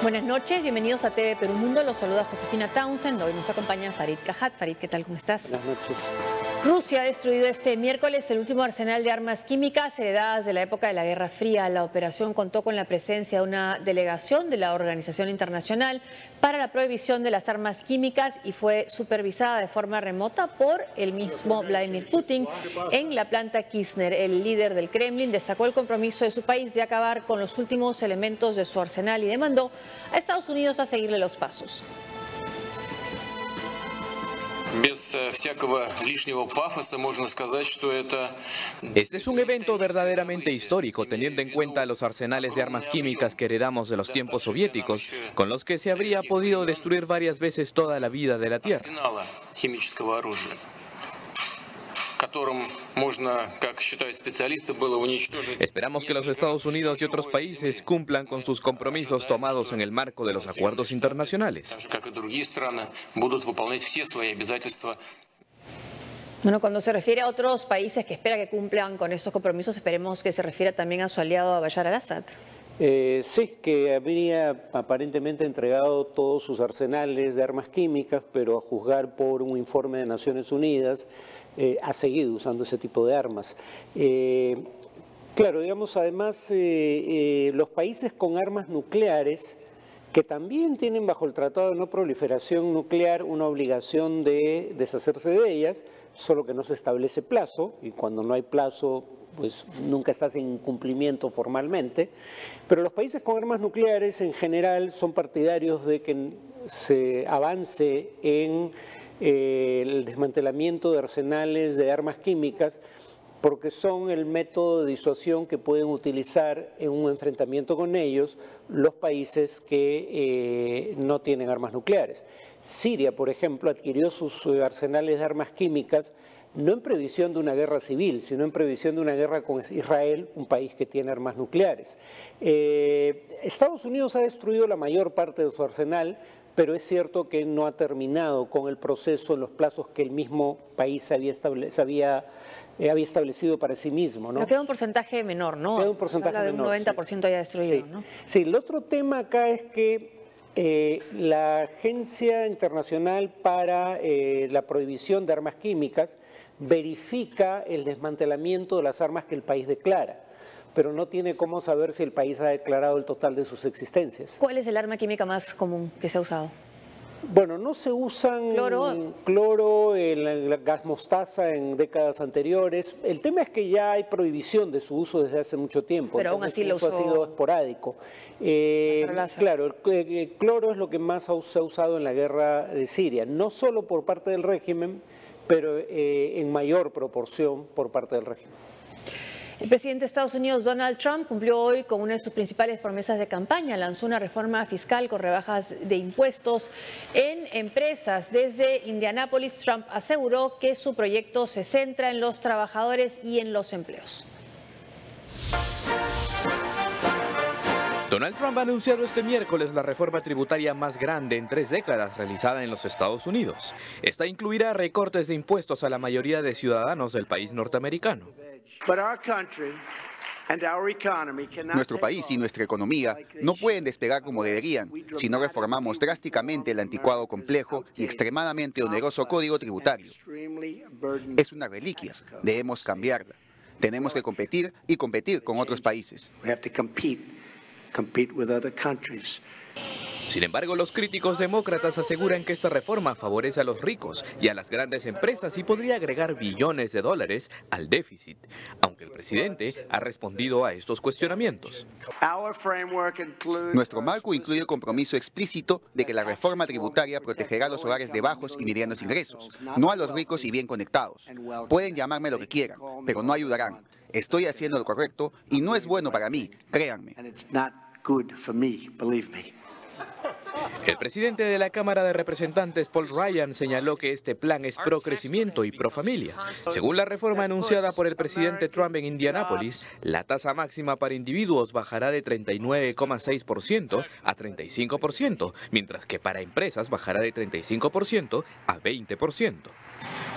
Buenas noches, bienvenidos a TV Perú Mundo. Los saluda Josefina Townsend. Hoy nos acompaña Farid Cajat. Farid, ¿qué tal? ¿Cómo estás? Buenas noches. Rusia ha destruido este miércoles el último arsenal de armas químicas heredadas de la época de la Guerra Fría. La operación contó con la presencia de una delegación de la Organización Internacional para la Prohibición de las Armas Químicas y fue supervisada de forma remota por el mismo Vladimir Putin en la planta Kirchner. El líder del Kremlin destacó el compromiso de su país de acabar con los últimos elementos de su arsenal y demandó a Estados Unidos a seguirle los pasos. Este es un evento verdaderamente histórico, teniendo en cuenta los arsenales de armas químicas que heredamos de los tiempos soviéticos, con los que se habría podido destruir varias veces toda la vida de la Tierra. Esperamos que los Estados Unidos y otros países cumplan con sus compromisos tomados en el marco de los acuerdos internacionales. Bueno, cuando se refiere a otros países que espera que cumplan con esos compromisos, esperemos que se refiera también a su aliado Bashar al-Assad. Sí, que habría aparentemente entregado todos sus arsenales de armas químicas, pero a juzgar por un informe de Naciones Unidas, ha seguido usando ese tipo de armas. Claro, digamos, además, los países con armas nucleares, que también tienen bajo el Tratado de No Proliferación Nuclear una obligación de deshacerse de ellas, solo que no se establece plazo, y cuando no hay plazo, pues nunca estás en cumplimiento formalmente, pero los países con armas nucleares en general son partidarios de que se avance en el desmantelamiento de arsenales de armas químicas, porque son el método de disuasión que pueden utilizar en un enfrentamiento con ellos los países que no tienen armas nucleares. Siria, por ejemplo, adquirió sus arsenales de armas químicas no en previsión de una guerra civil, sino en previsión de una guerra con Israel, un país que tiene armas nucleares. Estados Unidos ha destruido la mayor parte de su arsenal, pero es cierto que no ha terminado con el proceso en los plazos que el mismo país había establecido para sí mismo, ¿no? Pero queda un porcentaje menor, ¿no? Queda un porcentaje menor. De un 90% ya destruido, sí. ¿no? Sí, el otro tema acá es que la Agencia Internacional para la Prohibición de Armas Químicas verifica el desmantelamiento de las armas que el país declara, pero no tiene cómo saber si el país ha declarado el total de sus existencias. ¿Cuál es el arma química más común que se ha usado? Bueno, no se usan cloro, el gas mostaza en décadas anteriores. El tema es que ya hay prohibición de su uso desde hace mucho tiempo. Pero aún así lo usó. Ha sido esporádico. Claro, el cloro es lo que más se ha usado en la guerra de Siria, no solo por parte del régimen, pero en mayor proporción por parte del régimen. El presidente de Estados Unidos, Donald Trump, cumplió hoy con una de sus principales promesas de campaña. Lanzó una reforma fiscal con rebajas de impuestos en empresas. Desde Indianápolis, Trump aseguró que su proyecto se centra en los trabajadores y en los empleos. Donald Trump ha anunciado este miércoles la reforma tributaria más grande en 3 décadas realizada en los Estados Unidos. Esta incluirá recortes de impuestos a la mayoría de ciudadanos del país norteamericano. Nuestro país y nuestra economía no pueden despegar como deberían si no reformamos drásticamente el anticuado, complejo y extremadamente oneroso código tributario. Es una reliquia, debemos cambiarla. Tenemos que competir y competir con otros países. Sin embargo, los críticos demócratas aseguran que esta reforma favorece a los ricos y a las grandes empresas y podría agregar billones de dólares al déficit, aunque el presidente ha respondido a estos cuestionamientos. Nuestro marco incluye el compromiso explícito de que la reforma tributaria protegerá a los hogares de bajos y medianos ingresos, no a los ricos y bien conectados. Pueden llamarme lo que quieran, pero no ayudarán. Estoy haciendo lo correcto y no es bueno para mí, créanme. El presidente de la Cámara de Representantes, Paul Ryan, señaló que este plan es pro crecimiento y pro familia. Según la reforma anunciada por el presidente Trump en Indianápolis, la tasa máxima para individuos bajará de 39,6% a 35%, mientras que para empresas bajará de 35% a 20%.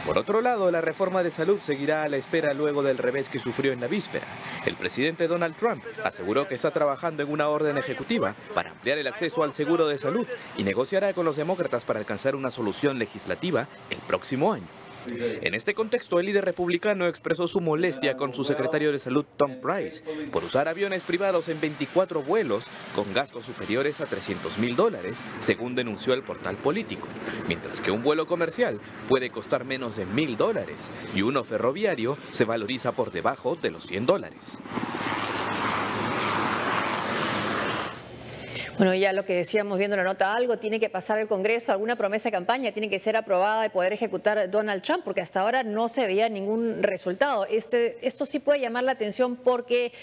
Por otro lado, la reforma de salud seguirá a la espera luego del revés que sufrió en la víspera. El presidente Donald Trump aseguró que está trabajando en una orden ejecutiva para ampliar el acceso al seguro de salud y negociará con los demócratas para alcanzar una solución legislativa el próximo año. En este contexto, el líder republicano expresó su molestia con su secretario de Salud, Tom Price, por usar aviones privados en 24 vuelos con gastos superiores a $300.000, según denunció el portal político, mientras que un vuelo comercial puede costar menos de $1.000 y uno ferroviario se valoriza por debajo de los $100. Bueno, ya lo que decíamos viendo la nota, algo tiene que pasar el Congreso, alguna promesa de campaña tiene que ser aprobada y poder ejecutar Donald Trump, porque hasta ahora no se veía ningún resultado. Esto sí puede llamar la atención porque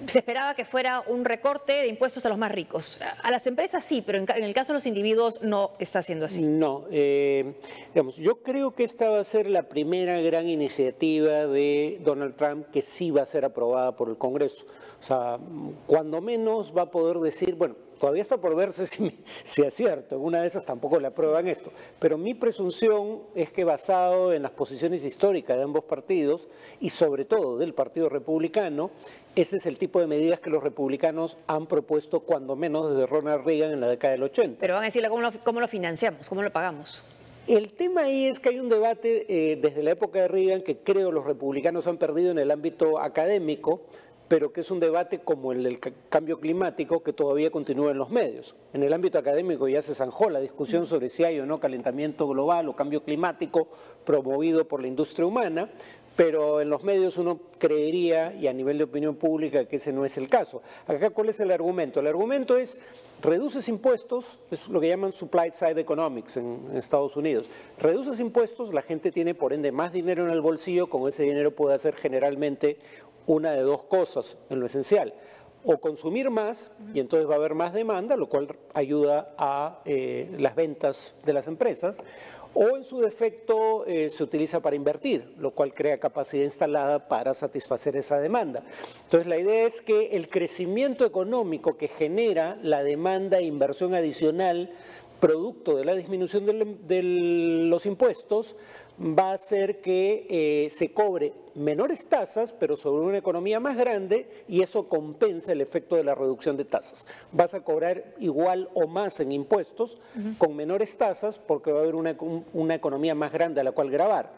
se esperaba que fuera un recorte de impuestos a los más ricos. A las empresas sí, pero en el caso de los individuos no está siendo así. No, digamos, yo creo que esta va a ser la primera gran iniciativa de Donald Trump que sí va a ser aprobada por el Congreso. O sea, cuando menos va a poder decir, bueno, todavía está por verse si es cierto, en una de esas tampoco le aprueban esto, pero mi presunción es que basado en las posiciones históricas de ambos partidos y sobre todo del Partido Republicano, ese es el tipo de medidas que los republicanos han propuesto cuando menos desde Ronald Reagan en la década del 80. Pero van a decirle cómo lo financiamos, cómo lo pagamos. El tema ahí es que hay un debate desde la época de Reagan que creo los republicanos han perdido en el ámbito académico, pero que es un debate como el del cambio climático que todavía continúa en los medios. En el ámbito académico ya se zanjó la discusión sobre si hay o no calentamiento global o cambio climático promovido por la industria humana, pero en los medios uno creería, y a nivel de opinión pública, que ese no es el caso. Acá, ¿cuál es el argumento? El argumento es, reduces impuestos, es lo que llaman supply side economics en Estados Unidos. Reduces impuestos, la gente tiene por ende más dinero en el bolsillo, con ese dinero puede hacer generalmente una de dos cosas en lo esencial, o consumir más y entonces va a haber más demanda, lo cual ayuda a las ventas de las empresas, o en su defecto se utiliza para invertir, lo cual crea capacidad instalada para satisfacer esa demanda. Entonces la idea es que el crecimiento económico que genera la demanda e inversión adicional producto de la disminución de los impuestos va a hacer que se cobre menores tasas, pero sobre una economía más grande, y eso compensa el efecto de la reducción de tasas. Vas a cobrar igual o más en impuestos con menores tasas porque va a haber una economía más grande a la cual gravar.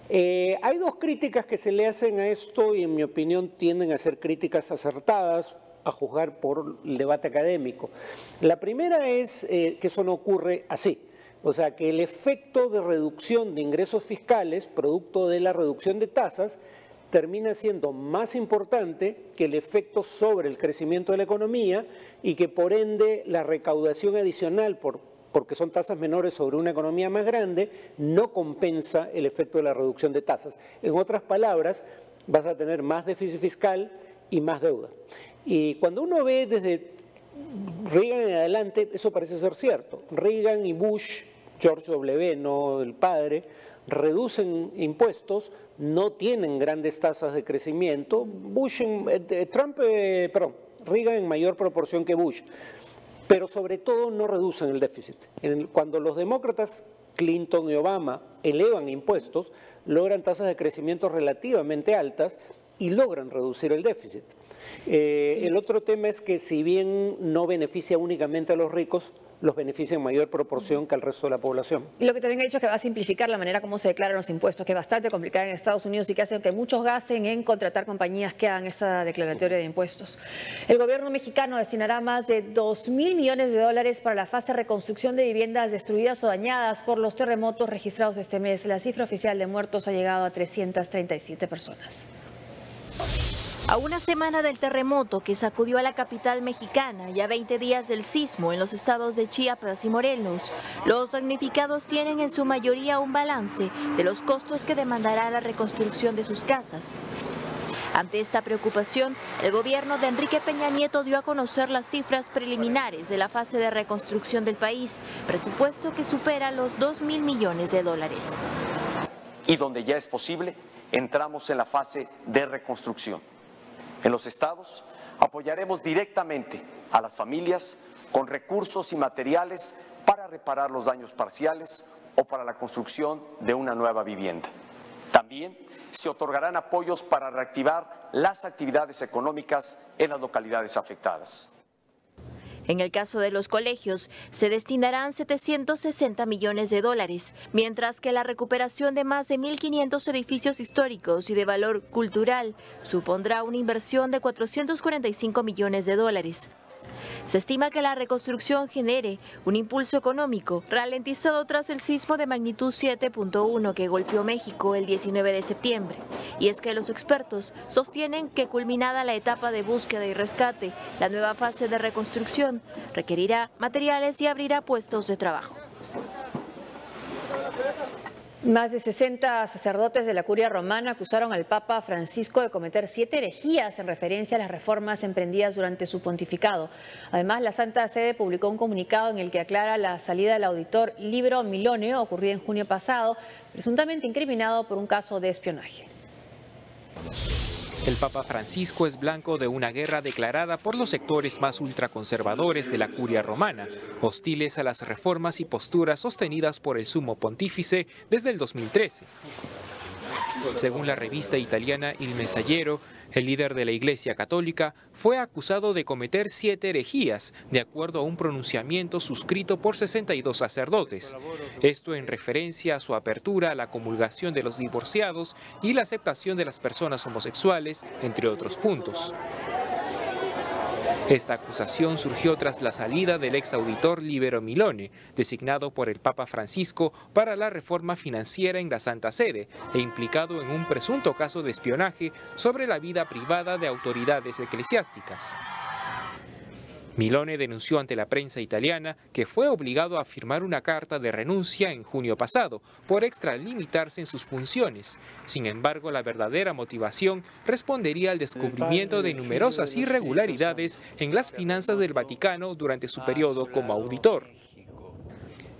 Hay dos críticas que se le hacen a esto y en mi opinión tienden a ser críticas acertadas, a juzgar por el debate académico. La primera es que eso no ocurre así. O sea, que el efecto de reducción de ingresos fiscales, producto de la reducción de tasas, termina siendo más importante que el efecto sobre el crecimiento de la economía y que por ende la recaudación adicional, porque son tasas menores sobre una economía más grande, no compensa el efecto de la reducción de tasas. En otras palabras, vas a tener más déficit fiscal y más deuda. Y cuando uno ve desde Reagan en adelante, eso parece ser cierto. Reagan y Bush, George W., no el padre, reducen impuestos, no tienen grandes tasas de crecimiento. Reagan en mayor proporción que Bush, pero sobre todo no reducen el déficit. Cuando los demócratas, Clinton y Obama, elevan impuestos, logran tasas de crecimiento relativamente altas y logran reducir el déficit. El otro tema es que si bien no beneficia únicamente a los ricos, los beneficia en mayor proporción que al resto de la población. Y lo que también ha dicho es que va a simplificar la manera como se declaran los impuestos, que es bastante complicada en Estados Unidos y que hace que muchos gasten en contratar compañías que hagan esa declaratoria de impuestos. El gobierno mexicano destinará más de $2.000 millones para la fase de reconstrucción de viviendas destruidas o dañadas por los terremotos registrados este mes. La cifra oficial de muertos ha llegado a 337 personas. A una semana del terremoto que sacudió a la capital mexicana y a 20 días del sismo en los estados de Chiapas y Morelos, los damnificados tienen en su mayoría un balance de los costos que demandará la reconstrucción de sus casas. Ante esta preocupación, el gobierno de Enrique Peña Nieto dio a conocer las cifras preliminares de la fase de reconstrucción del país, presupuesto que supera los $2.000 millones. Y donde ya es posible, entramos en la fase de reconstrucción. En los estados apoyaremos directamente a las familias con recursos y materiales para reparar los daños parciales o para la construcción de una nueva vivienda. También se otorgarán apoyos para reactivar las actividades económicas en las localidades afectadas. En el caso de los colegios, se destinarán 760 millones de dólares, mientras que la recuperación de más de 1.500 edificios históricos y de valor cultural supondrá una inversión de 445 millones de dólares. Se estima que la reconstrucción genere un impulso económico ralentizado tras el sismo de magnitud 7.1 que golpeó México el 19 de septiembre. Y es que los expertos sostienen que culminada la etapa de búsqueda y rescate, la nueva fase de reconstrucción requerirá materiales y abrirá puestos de trabajo. Más de 60 sacerdotes de la Curia Romana acusaron al Papa Francisco de cometer 7 herejías en referencia a las reformas emprendidas durante su pontificado. Además, la Santa Sede publicó un comunicado en el que aclara la salida del auditor Libero Milone, ocurrida en junio pasado, presuntamente incriminado por un caso de espionaje. El Papa Francisco es blanco de una guerra declarada por los sectores más ultraconservadores de la Curia Romana, hostiles a las reformas y posturas sostenidas por el sumo pontífice desde el 2013. Según la revista italiana Il Messaggero, el líder de la Iglesia Católica fue acusado de cometer 7 herejías, de acuerdo a un pronunciamiento suscrito por 62 sacerdotes. Esto en referencia a su apertura a la comulgación de los divorciados y la aceptación de las personas homosexuales, entre otros puntos. Esta acusación surgió tras la salida del ex auditor Libero Milone, designado por el Papa Francisco para la reforma financiera en la Santa Sede e implicado en un presunto caso de espionaje sobre la vida privada de autoridades eclesiásticas. Milone denunció ante la prensa italiana que fue obligado a firmar una carta de renuncia en junio pasado por extralimitarse en sus funciones. Sin embargo, la verdadera motivación respondería al descubrimiento de numerosas irregularidades en las finanzas del Vaticano durante su periodo como auditor.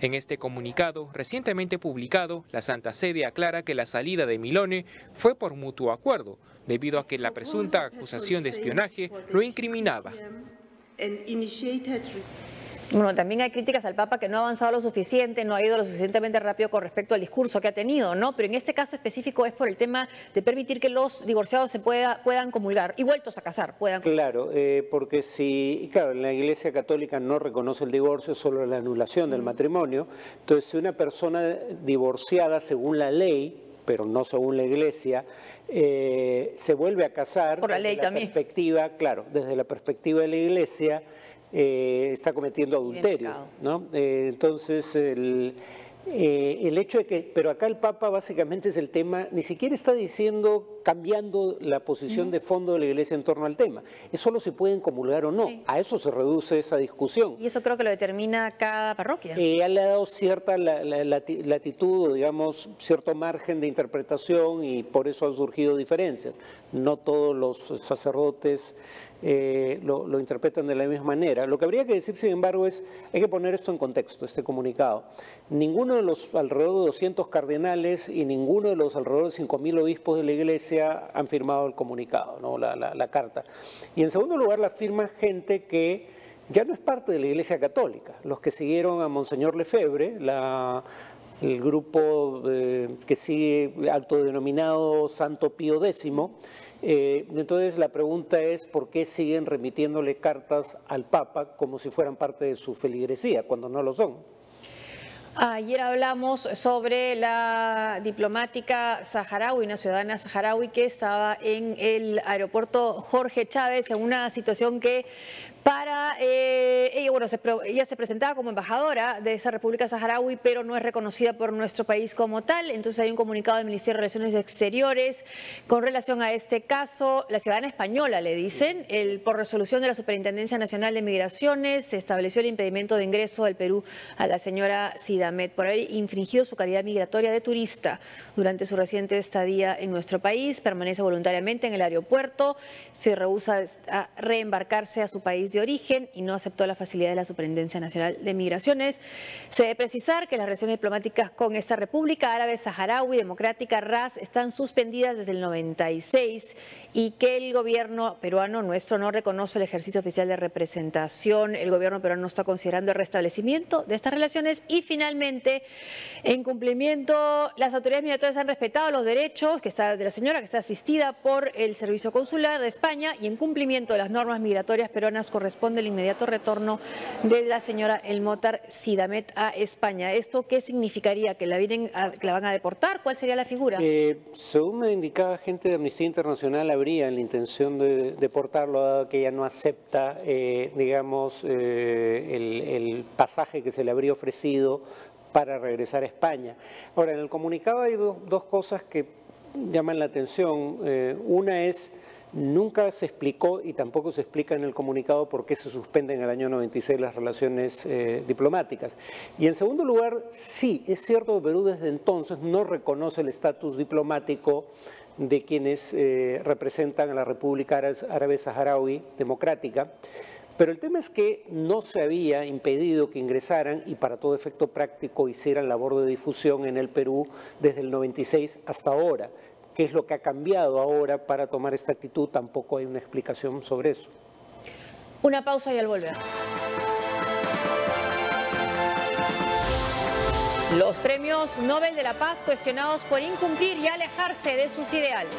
En este comunicado, recientemente publicado, la Santa Sede aclara que la salida de Milone fue por mutuo acuerdo, debido a que la presunta acusación de espionaje lo incriminaba. Bueno, también hay críticas al Papa que no ha avanzado lo suficiente, no ha ido lo suficientemente rápido con respecto al discurso que ha tenido, ¿no? Pero en este caso específico es por el tema de permitir que los divorciados puedan comulgar y vueltos a casar puedan. Claro, porque claro, en la Iglesia Católica no reconoce el divorcio, solo la anulación del matrimonio. Entonces, si una persona divorciada según la ley, pero no según la Iglesia, se vuelve a casar, por la ley también. Claro, desde la perspectiva de la Iglesia, está cometiendo adulterio, ¿no? Entonces, el hecho de que, pero acá el Papa básicamente es el tema, ni siquiera está cambiando la posición de fondo de la Iglesia en torno al tema, es solo si pueden comulgar o no, a eso se reduce esa discusión. Y eso creo que lo determina cada parroquia. Le ha dado cierta latitud, digamos, cierto margen de interpretación y por eso han surgido diferencias. No todos los sacerdotes lo interpretan de la misma manera. Lo que habría que decir, sin embargo, es hay que poner esto en contexto, este comunicado. Ninguno de los alrededor de 200 cardenales y ninguno de los alrededor de 5.000 obispos de la Iglesia han firmado el comunicado, ¿no? la carta. Y en segundo lugar la firma gente que ya no es parte de la Iglesia Católica, los que siguieron a Monseñor Lefebvre, el grupo que sigue autodenominado Santo Pío X. Entonces la pregunta es ¿por qué siguen remitiéndole cartas al Papa como si fueran parte de su feligresía, cuando no lo son? Ayer hablamos sobre la diplomática saharaui, una ciudadana saharaui que estaba en el aeropuerto Jorge Chávez en una situación que ella se presentaba como embajadora de esa República Saharaui, pero no es reconocida por nuestro país como tal. Entonces hay un comunicado del Ministerio de Relaciones Exteriores con relación a este caso. La ciudadana española, le dicen, por resolución de la Superintendencia Nacional de Migraciones, se estableció el impedimento de ingreso del Perú a la señora Zidane. Sidamet por haber infringido su calidad migratoria de turista durante su reciente estadía en nuestro país. Permanece voluntariamente en el aeropuerto, se rehúsa a reembarcarse a su país de origen y no aceptó la facilidad de la Superintendencia Nacional de Migraciones. Se debe precisar que las relaciones diplomáticas con esta República Árabe Saharaui Democrática, RAS, están suspendidas desde el 96 y que el gobierno peruano nuestro no reconoce el ejercicio oficial de representación. El gobierno peruano no está considerando el restablecimiento de estas relaciones y finalmente, en cumplimiento, las autoridades migratorias han respetado los derechos de la señora que está asistida por el Servicio Consular de España y en cumplimiento de las normas migratorias peruanas corresponde el inmediato retorno de la señora El Motar Sidamet a España. ¿Esto qué significaría? ¿Que la van a deportar? ¿Cuál sería la figura? Según me indicaba gente de Amnistía Internacional, habría la intención de deportarlo, dado que ella no acepta, digamos, el pasaje que se le habría ofrecido para regresar a España. Ahora, en el comunicado hay dos cosas que llaman la atención. Una es, nunca se explicó y tampoco se explica en el comunicado por qué se suspenden en el año 96 las relaciones diplomáticas. Y en segundo lugar, sí, es cierto que Perú desde entonces no reconoce el estatus diplomático de quienes representan a la República Árabe Saharaui Democrática, pero el tema es que no se había impedido que ingresaran y para todo efecto práctico hicieran labor de difusión en el Perú desde el 96 hasta ahora. ¿Qué es lo que ha cambiado ahora para tomar esta actitud? Tampoco hay una explicación sobre eso. Una pausa y al volver. Los premios Nobel de la Paz cuestionados por incumplir y alejarse de sus ideales.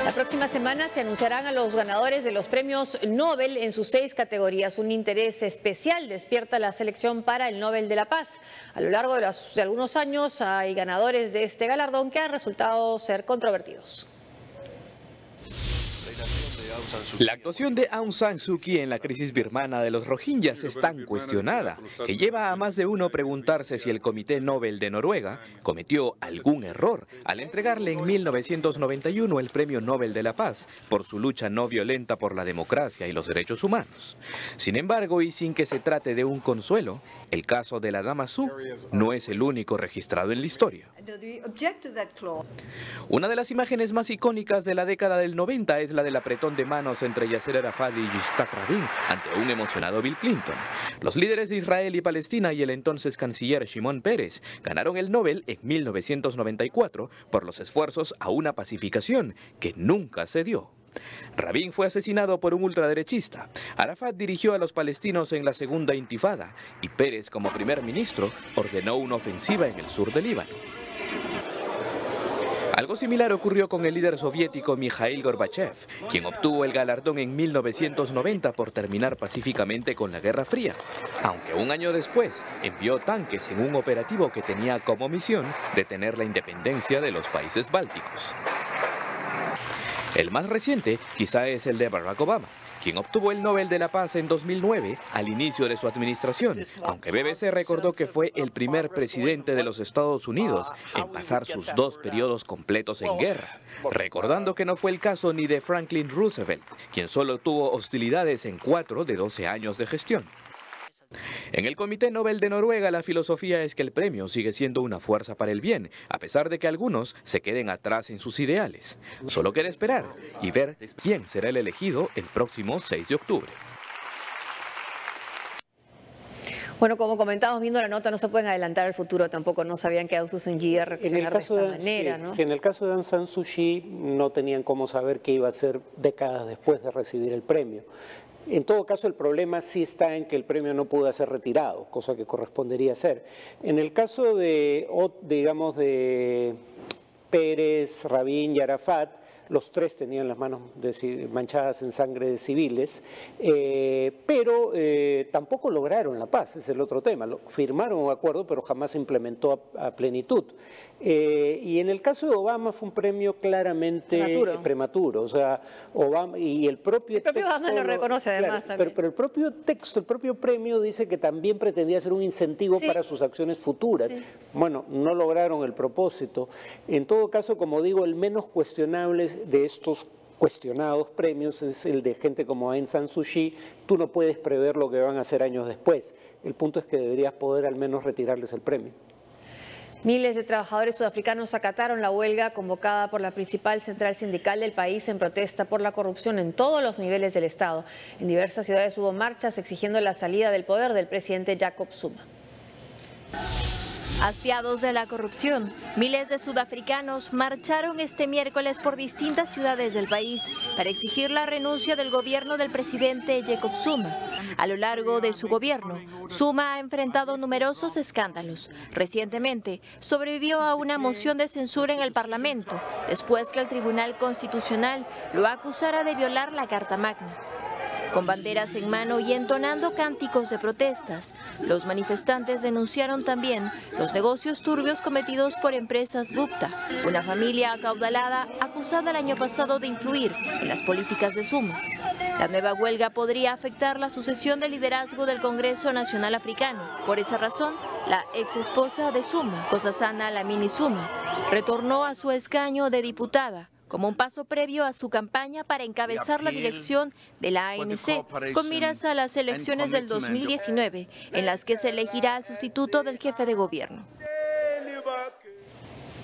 La próxima semana se anunciarán a los ganadores de los premios Nobel en sus 6 categorías. Un interés especial despierta la selección para el Nobel de la Paz. A lo largo de algunos años hay ganadores de este galardón que han resultado ser controvertidos. La actuación de Aung San Suu Kyi en la crisis birmana de los rohingyas es tan cuestionada que lleva a más de uno preguntarse si el Comité Nobel de Noruega cometió algún error al entregarle en 1991 el Premio Nobel de la Paz por su lucha no violenta por la democracia y los derechos humanos. Sin embargo, y sin que se trate de un consuelo, el caso de la Dama Suu no es el único registrado en la historia. Una de las imágenes más icónicas de la década del 90 es la del apretón de manos entre Yasser Arafat y Yitzhak Rabin ante un emocionado Bill Clinton. Los líderes de Israel y Palestina y el entonces canciller Shimon Peres ganaron el Nobel en 1994 por los esfuerzos a una pacificación que nunca se dio. Rabin fue asesinado por un ultraderechista. Arafat dirigió a los palestinos en la segunda intifada y Peres, como primer ministro, ordenó una ofensiva en el sur del Líbano. Algo similar ocurrió con el líder soviético Mikhail Gorbachev, quien obtuvo el galardón en 1990 por terminar pacíficamente con la Guerra Fría, aunque un año después envió tanques en un operativo que tenía como misión detener la independencia de los países bálticos. El más reciente quizá es el de Barack Obama, quien obtuvo el Nobel de la Paz en 2009 al inicio de su administración, aunque BBC recordó que fue el primer presidente de los Estados Unidos en pasar sus 2 periodos completos en guerra, recordando que no fue el caso ni de Franklin Roosevelt, quien solo tuvo hostilidades en 4 de 12 años de gestión. En el Comité Nobel de Noruega la filosofía es que el premio sigue siendo una fuerza para el bien, a pesar de que algunos se queden atrás en sus ideales. Solo queda esperar y ver quién será el elegido el próximo 6 de octubre. Bueno, como comentábamos viendo la nota, no se pueden adelantar al futuro tampoco, no sabían que Aung San Suu Kyi iba a reaccionar de esta manera, sí, ¿no? En el caso de Aung San Suu Kyi no tenían cómo saber qué iba a ser décadas después de recibir el premio. En todo caso, el problema sí está en que el premio no pudo ser retirado, cosa que correspondería hacer. En el caso de, digamos, de Peres, Rabin y Arafat, los tres tenían las manos manchadas en sangre de civiles, pero tampoco lograron la paz, ese es el otro tema. Firmaron un acuerdo, pero jamás se implementó a plenitud. Y en el caso de Obama fue un premio claramente prematuro. O sea, Obama y el propio texto, Obama lo reconoce además también. Pero el propio texto, el propio premio dice que también pretendía ser un incentivo para sus acciones futuras. Sí. Bueno, no lograron el propósito. En todo caso, como digo, el menos cuestionable de estos cuestionados premios es el de gente como Aung San Suu Kyi. Tú no puedes prever lo que van a hacer años después. El punto es que deberías poder al menos retirarles el premio. Miles de trabajadores sudafricanos acataron la huelga convocada por la principal central sindical del país en protesta por la corrupción en todos los niveles del Estado. En diversas ciudades hubo marchas exigiendo la salida del poder del presidente Jacob Zuma. Hastiados de la corrupción, miles de sudafricanos marcharon este miércoles por distintas ciudades del país para exigir la renuncia del gobierno del presidente Jacob Zuma. A lo largo de su gobierno, Zuma ha enfrentado numerosos escándalos. Recientemente, sobrevivió a una moción de censura en el Parlamento, después que el Tribunal Constitucional lo acusara de violar la Carta Magna. Con banderas en mano y entonando cánticos de protestas, los manifestantes denunciaron también los negocios turbios cometidos por empresas Gupta, una familia acaudalada acusada el año pasado de influir en las políticas de Zuma. La nueva huelga podría afectar la sucesión de liderazgo del Congreso Nacional Africano. Por esa razón, la ex esposa de Zuma, Nkosazana Dlamini Zuma, retornó a su escaño de diputada, como un paso previo a su campaña para encabezar la dirección de la ANC, con miras a las elecciones del 2019, en las que se elegirá al sustituto del jefe de gobierno.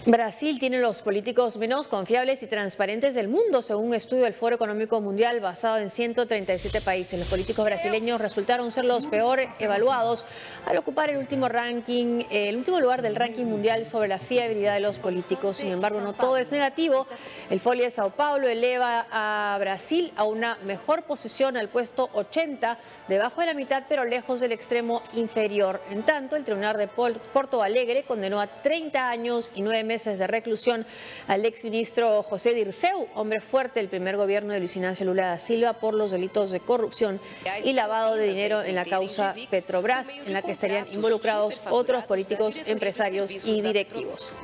Brasil tiene los políticos menos confiables y transparentes del mundo, según un estudio del Foro Económico Mundial basado en 137 países. Los políticos brasileños resultaron ser los peor evaluados al ocupar el último lugar del ranking mundial sobre la fiabilidad de los políticos. Sin embargo, no todo es negativo. El Folha de Sao Paulo eleva a Brasil a una mejor posición, al puesto 80, debajo de la mitad, pero lejos del extremo inferior. En tanto, el Tribunal de Porto Alegre condenó a 30 años y 9 meses de reclusión al exministro José Dirceu, hombre fuerte del primer gobierno de Luis Inácio Lula da Silva, por los delitos de corrupción y lavado de dinero en la causa Petrobras, en la que estarían involucrados otros políticos, empresarios y directivos.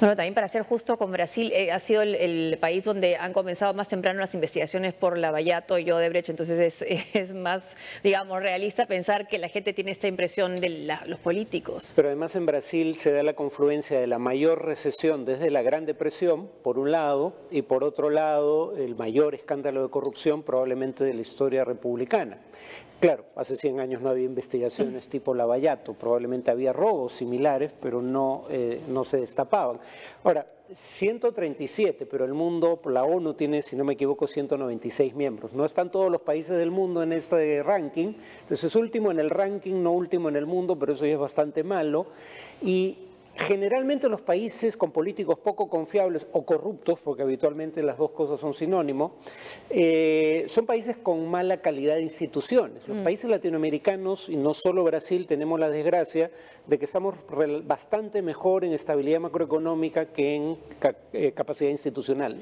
Bueno, también para ser justo con Brasil, ha sido el país donde han comenzado más temprano las investigaciones por Lavallato y Odebrecht, entonces es más, digamos, realista pensar que la gente tiene esta impresión de los políticos. Pero además en Brasil se da la confluencia de la mayor recesión desde la Gran Depresión, por un lado, y por otro lado, el mayor escándalo de corrupción probablemente de la historia republicana. Claro, hace 100 años no había investigaciones tipo Lavallato, probablemente había robos similares, pero no se destapaban. Ahora, 137, pero el mundo, la ONU tiene, si no me equivoco, 196 miembros. No están todos los países del mundo en este ranking, entonces es último en el ranking, no último en el mundo, pero eso ya es bastante malo. Y generalmente los países con políticos poco confiables o corruptos, porque habitualmente las dos cosas son sinónimos, son países con mala calidad de instituciones. Los países latinoamericanos, y no solo Brasil, tenemos la desgracia de que estamos bastante mejor en estabilidad macroeconómica que en capacidad institucional.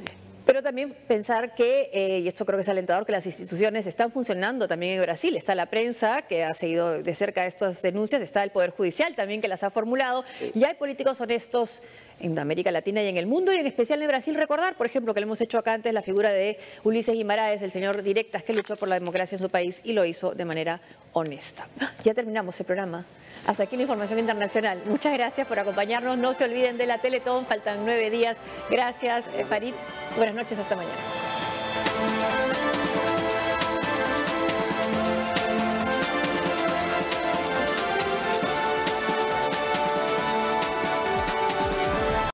Pero también pensar que, y esto creo que es alentador, que las instituciones están funcionando también en Brasil. Está la prensa, que ha seguido de cerca estas denuncias, está el Poder Judicial también, que las ha formulado, y hay políticos honestos en América Latina y en el mundo, y en especial en Brasil. Recordar, por ejemplo, que le hemos hecho acá antes la figura de Ulises Guimaraes, el señor Directas, que luchó por la democracia en su país y lo hizo de manera honesta. Ya terminamos el programa. Hasta aquí la información internacional. Muchas gracias por acompañarnos. No se olviden de la Teletón, faltan 9 días. Gracias, Farid. Buenas noches, hasta mañana.